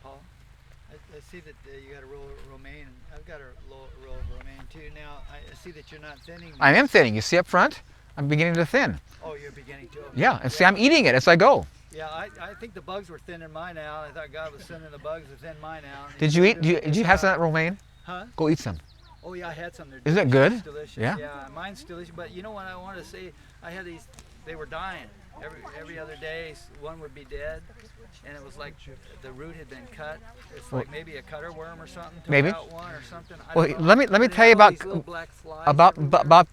Paul. I see that you got a roll of romaine. I've got a roll of romaine too. Now I see that you're not thinning. I am thinning. You see up front? I'm beginning to thin. Oh, you're beginning to. Okay. Yeah, and see, I'm eating it as I go. Yeah, I think the bugs were thinning mine out. I thought God was sending the bugs to thin mine out. Did you eat? Did you have some of that romaine? Huh? Go eat some. Oh yeah, I had some. They're Isn't it good? It's delicious. Yeah. Yeah, mine's delicious. But you know what I wanted to say? I had these. They were dying. Every other day, one would be dead, and it was like the root had been cut. It's like maybe a cutter worm or something. Took Maybe. out one or something. Well, let me tell you about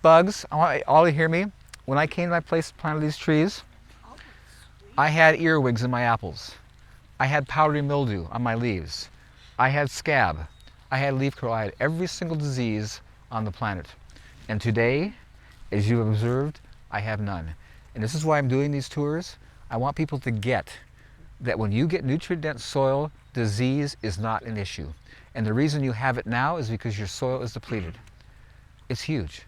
bugs. I want all to hear me. When I came to my place to plant these trees, I had earwigs in my apples. I had powdery mildew on my leaves. I had scab. I had leaf curl. I had every single disease on the planet. And today, as you've observed, I have none. And this is why I'm doing these tours. I want people to get that when you get nutrient-dense soil, disease is not an issue. And the reason you have it now is because your soil is depleted. It's huge.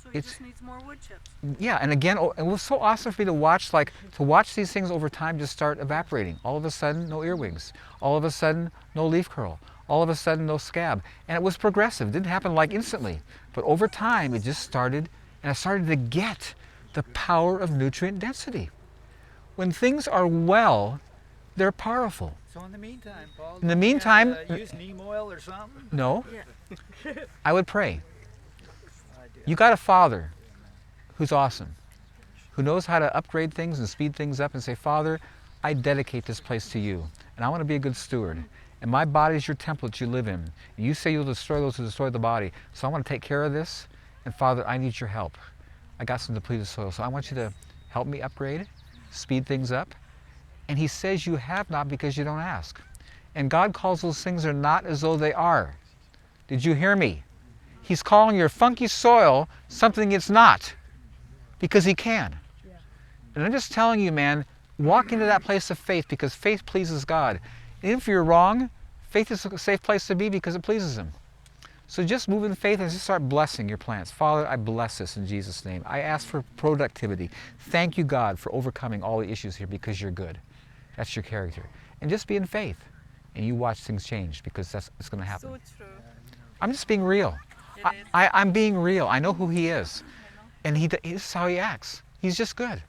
So it just needs more wood chips. Yeah, and again, it was so awesome for me to watch these things over time just start evaporating. All of a sudden, no earwigs. All of a sudden, no leaf curl. All of a sudden, no scab. And it was progressive. It didn't happen like instantly. But over time, it just started, and I started to get the power of nutrient density. When things are well, they're powerful. So in the meantime, Paul. In the meantime, use neem oil or something. No, Yeah. I would pray. You got a Father who's awesome, who knows how to upgrade things and speed things up and say, Father, I dedicate this place to you, and I want to be a good steward. And my body is your temple that you live in. And you say you'll destroy those who destroy the body. So I want to take care of this, and Father, I need your help. I got some depleted soil, so I want you to help me upgrade, speed things up. And he says you have not because you don't ask. And God calls those things are not as though they are. Did you hear me? He's calling your funky soil something it's not, because he can. Yeah. And I'm just telling you, man, walk into that place of faith, because faith pleases God. And if you're wrong, faith is a safe place to be because it pleases him. So just move in faith and just start blessing your plants. Father, I bless this in Jesus' name. I ask for productivity. Thank you, God, for overcoming all the issues here because you're good. That's your character. And just be in faith, and you watch things change, because it's going to happen. So it's true. I'm just being real. I'm being real. I know who he is. And this is how he acts. He's just good.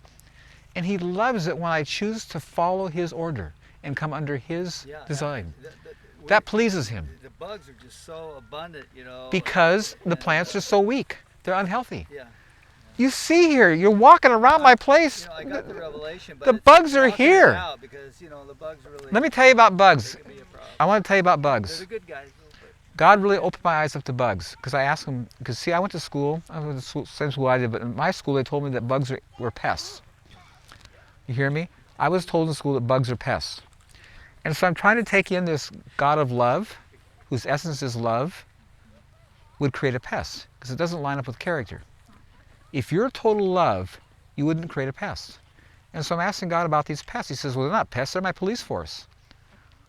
And he loves it when I choose to follow his order and come under his design. That pleases him. The bugs are just so abundant, you know. Because the plants are so weak. They're unhealthy. Yeah. You see here, you're walking around my place. You know, I got the revelation, but The bugs are knocking it here. out because, you know, the bugs really. Let me tell you about bugs. They could be a problem. I want to tell you about They're bugs. the good guys. God really opened my eyes up to bugs, because I asked him, because see, I went to school, I went to same school I did, but in my school they told me that bugs were pests. You hear me? I was told in school that bugs are pests. And so I'm trying to take in this God of love, whose essence is love, would create a pest, because it doesn't line up with character. If you're total love, you wouldn't create a pest. And so I'm asking God about these pests. He says, well, they're not pests, they're my police force.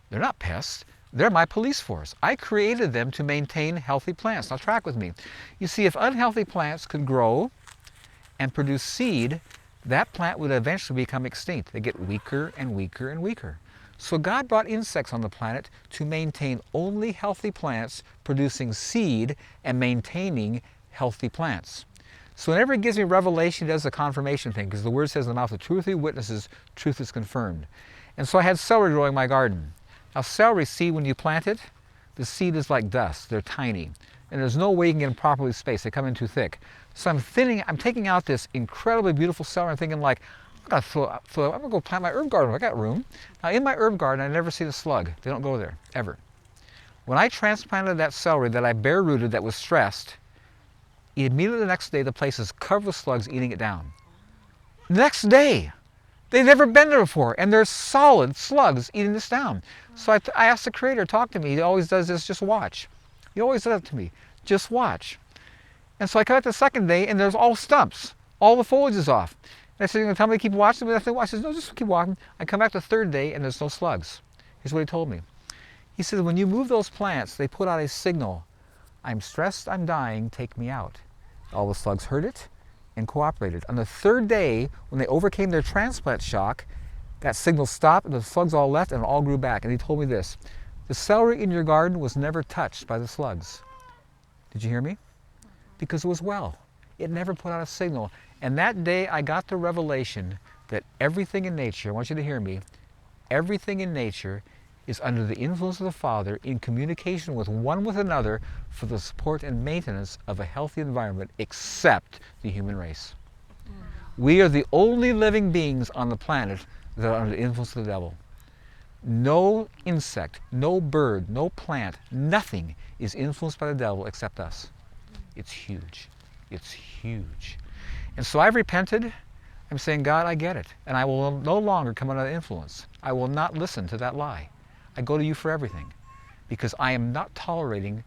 They're not pests, they're my police force. I created them to maintain healthy plants. Now track with me. You see, if unhealthy plants could grow and produce seed, that plant would eventually become extinct. They get weaker and weaker and weaker. So God brought insects on the planet to maintain only healthy plants, producing seed and maintaining healthy plants. So whenever he gives me revelation, he does the confirmation thing, because the word says in the mouth of truth he witnesses, truth is confirmed. And so I had celery growing in my garden. Now celery seed, when you plant it, the seed is like dust. They're tiny. And there's no way you can get them properly spaced. They come in too thick. So I'm taking out this incredibly beautiful celery. I'm thinking like, I'm gonna go plant my herb garden. I got room. Now in my herb garden, I never see a slug. They don't go there, ever. When I transplanted that celery that I bare rooted that was stressed, immediately the next day the place is covered with slugs eating it down. Next day, they've never been there before, and there's solid slugs eating this down. So I asked the Creator to talk to me. He always does this, just watch. He always does it to me, just watch. And so I come out the second day, and there's all stumps. All the foliage is off. And I said, you're going to tell me to keep watching? But I said, well, I said, no, just keep walking. I come back the third day, and there's no slugs. Here's what he told me. He said, when you move those plants, they put out a signal. I'm stressed, I'm dying, take me out. All the slugs heard it and cooperated. On the third day, when they overcame their transplant shock, that signal stopped and the slugs all left and all grew back. And he told me this, The celery in your garden was never touched by the slugs. Did you hear me? Because it was well. It never put out a signal. And that day I got the revelation that everything in nature, I want you to hear me, everything in nature is under the influence of the Father in communication with one with another for the support and maintenance of a healthy environment except the human race. We are the only living beings on the planet that are under the influence of the devil. No insect, no bird, no plant, nothing is influenced by the devil except us. It's huge. It's huge. And so I've repented. I'm saying, God, I get it. And I will no longer come under that influence. I will not listen to that lie. I go to you for everything because I am not tolerating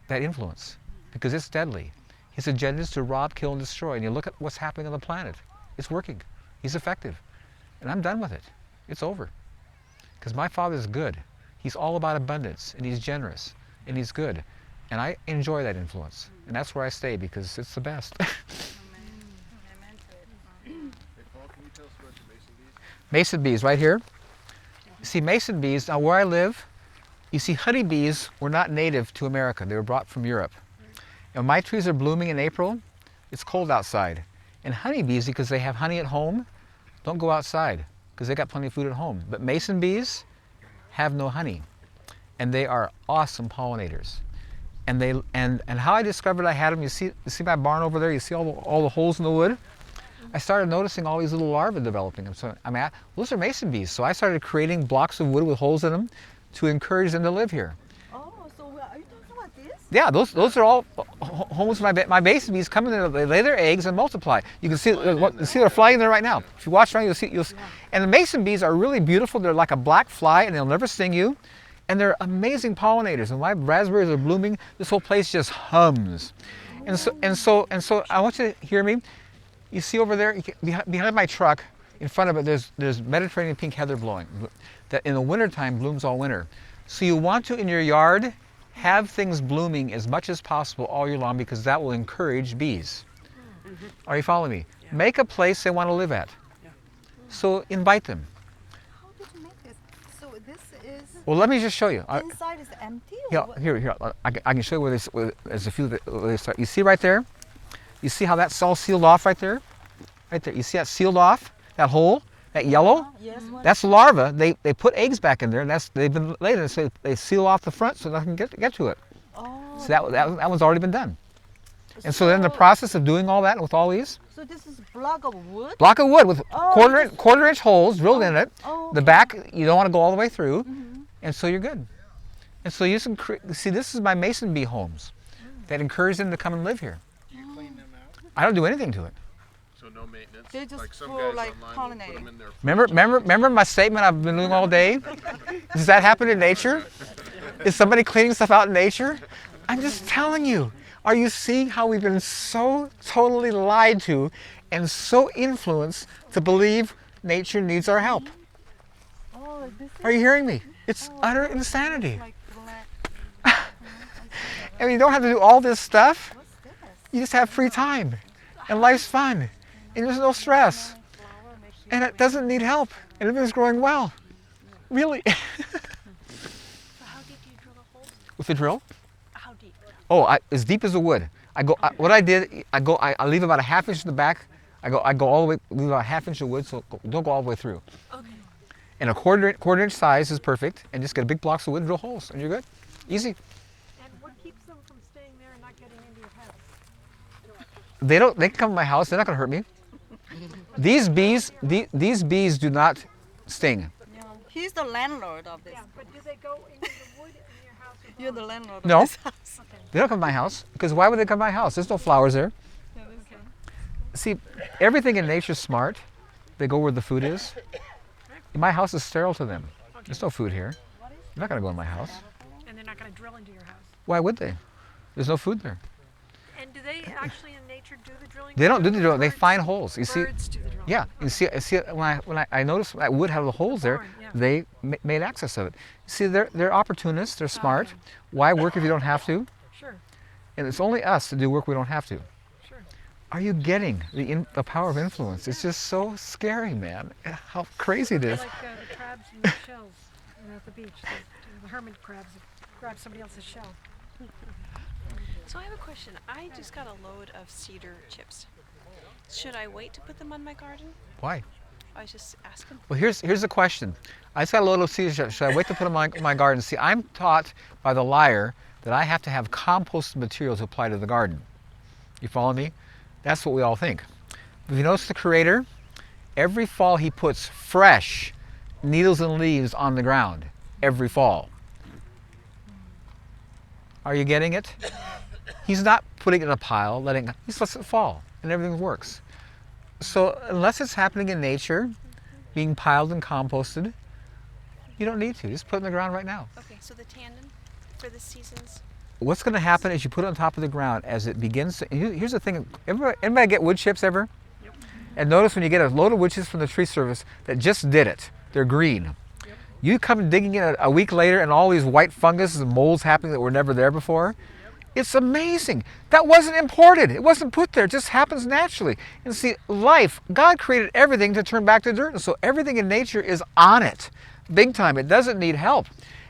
that influence because it's deadly. His agenda is to rob, kill, and destroy. And you look at what's happening on the planet. It's working. He's effective. And I'm done with it. It's over. Because my Father is good. He's all about abundance, and He's generous, and He's good. And I enjoy that influence. And that's where I stay because it's the best. Hey, Paul, can you tell us about your mason bees? Mason bees right here. You see mason bees, now where I live, you see honeybees were not native to America. They were brought from Europe. And when my trees are blooming in April, it's cold outside. And honeybees, because they have honey at home, don't go outside because they got plenty of food at home. But mason bees have no honey. And they are awesome pollinators. And they and how I discovered I had them, you see my barn over there, you see all the holes in the wood? I started noticing all these little larvae developing. So those are mason bees. So I started creating blocks of wood with holes in them to encourage them to live here. Oh, so are you talking about this? Yeah, those are all homes. My mason bees come in there, they lay their eggs and multiply. You can see they're flying there right now. If you watch around, you'll see. And the mason bees are really beautiful. They're like a black fly, and they'll never sting you. And they're amazing pollinators. And when my raspberries are blooming, this whole place just hums. And so I want you to hear me. You see over there, behind my truck, in front of it, there's Mediterranean pink heather blowing. That in the wintertime blooms all winter. So you want to, in your yard, have things blooming as much as possible all year long because that will encourage bees. Are you following me? Yeah. Make a place they want to live at. Yeah. So invite them. How did you make this? So this is Well, let me just show you. inside is empty. Or Yeah, what? here. I can show you where there's a few that where they start. You see right there? You see how that's all sealed off right there? Right there. You see that sealed off? That hole? That yellow? Yes. What? That's larva. They put eggs back in there, and they've been laid in. So they seal off the front so nothing can get to it. Oh. So that one's already been done. And so then the process of doing all that with all these So this is block of wood. block of wood with Oh, quarter inch holes drilled in it. Oh. The back you don't want to go all the way through, Mm-hmm. and so you're good. And so you can see this is my mason bee homes that encourage them to come and live here. Do you clean them out? I don't do anything to it. So no maintenance? They just like some for, guys like, online will put them pollinating. in their Remember my statement I've been doing all day? Does that happen in nature? Is somebody cleaning stuff out in nature? I'm just telling you. Are you seeing how we've been so totally lied to and so influenced to believe nature needs our help? Oh, this is Are you hearing me? It's utter insanity. like black. I mean, you don't have to do all this stuff. What's this? You just have free time. And life's fun. And there's no stress. And it doesn't need help. And everything's growing well. Really. So how deep do you drill the holes? With the drill? How deep? Oh, as deep as the wood. What I did, I leave about a half inch in the back. I go all the way, leave about a half inch of wood, so don't go all the way through. Okay. And a quarter inch size is perfect. And just get a big blocks of wood, drill holes, and you're good. Easy. And what keeps them from staying there and not getting into your house? They can come to my house. They're not gonna hurt me. These bees do not sting. Yeah. He's the landlord of this. Yeah, but do they go into the wood in your house? As You're well? the landlord No. of this house. Okay. They don't come to my house because why would they come to my house? There's no flowers there. Okay. See, everything in nature's smart. They go where the food is. My house is sterile to them. There's no food here. They're not gonna go in my house. And they're not going to drill into your house. Why would they? There's no food there. And do they actually in nature do the drilling? They don't do the drill. They Birds- find holes. You see? Birds do the drilling. Yeah. You see when I noticed that wood had the holes there, Barn, yeah. they made access of it. See, they're opportunists. They're smart. Why work if you don't have to? Sure. And it's only us to do work we don't have to. Sure. Are you getting the power of influence? It's just so scary, man. How crazy it They're is. like the crabs and the shells. at the beach. The hermit crabs grab somebody else's shell. So I have a question. I just got a load of cedar chips. Should I wait to put them on my garden? Why? I was just asking. Well, here's the question. I just got a load of cedar chips. Should I wait to put them on my garden? See, I'm taught by the liar that I have to have composted material to apply to the garden. You follow me? That's what we all think. If you notice the Creator, every fall he puts fresh needles and leaves on the ground. Every fall. Are you getting it? He's not putting it in a pile, he just lets it fall, and everything works. So unless it's happening in nature, being piled and composted, you don't need to. Just put it in the ground right now. Okay, so the tandem for the seasons. What's going to happen is you put it on top of the ground as it begins to, here's the thing, anybody get wood chips ever? Yep. And notice when you get a load of wood chips from the tree service that just did it, they're green. Yep. You come digging in a week later and all these white fungus and molds happening that were never there before. It's amazing. That wasn't imported. It wasn't put there. It just happens naturally. And see, life, God created everything to turn back to dirt. And so everything in nature is on it. Big time. It doesn't need help.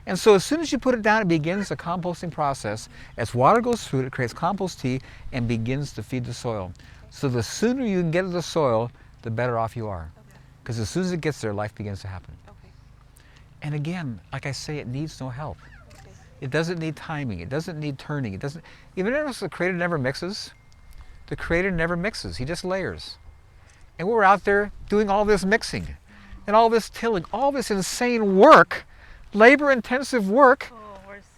And so as soon as you put it down, it begins the composting process. As water goes through it, it creates compost tea and begins to feed the soil. So the sooner you can get to the soil, the better off you are. Because as soon as it gets there, life begins to happen. Okay. And again, like I say, it needs no help. Okay. It doesn't need timing. It doesn't need turning. It doesn't. Even notice the Creator never mixes. The Creator never mixes. He just layers. And we're out there doing all this mixing, and all this tilling, all this insane work, labor-intensive work,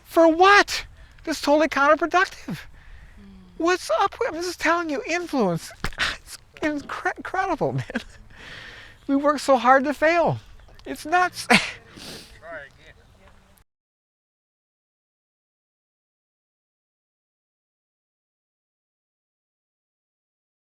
for what? That's totally counterproductive. What's up with? I'm just telling you, influence. It's incredible, man. We work so hard to fail. It's nuts.